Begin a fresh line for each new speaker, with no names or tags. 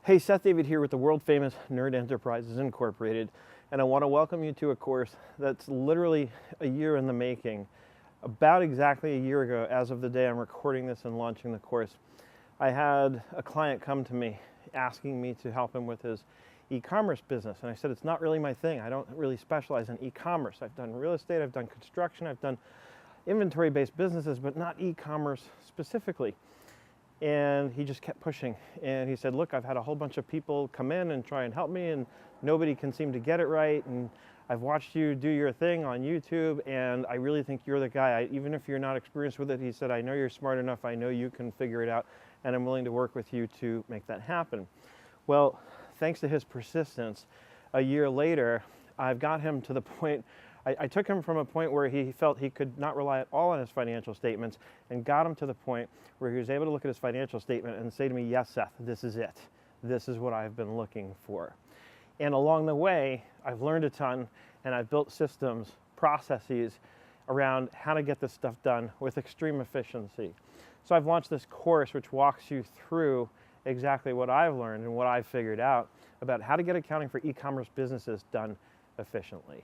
Hey, Seth David here with the world famous Nerd Enterprises Incorporated, and I want to welcome you to a course that's literally a year in the making. About exactly a year ago, as of the day I'm recording this and launching the course, I had a client come to me asking me to help him with his e-commerce business, and I said it's not really my thing. I don't really specialize in e-commerce. I've done real estate, I've done construction, I've done inventory-based businesses, but not e-commerce specifically. And he just kept pushing, and he said, look, I've had a whole bunch of people come in and try and help me, and nobody can seem to get it right, and I've watched you do your thing on YouTube, and I really think you're the guy. Even if you're not experienced with it, he said, I know you're smart enough, I know you can figure it out, and I'm willing to work with you to make that happen. Well, thanks to his persistence, a year later, I've got him to the point, I took him from a point where he felt he could not rely at all on his financial statements and got him to the point where he was able to look at his financial statement and say to me, yes, Seth, this is it. This is what I've been looking for. And along the way, I've learned a ton, and I've built systems, processes around how to get this stuff done with extreme efficiency. So I've launched this course which walks you through exactly what I've learned and what I've figured out about how to get accounting for e-commerce businesses done efficiently.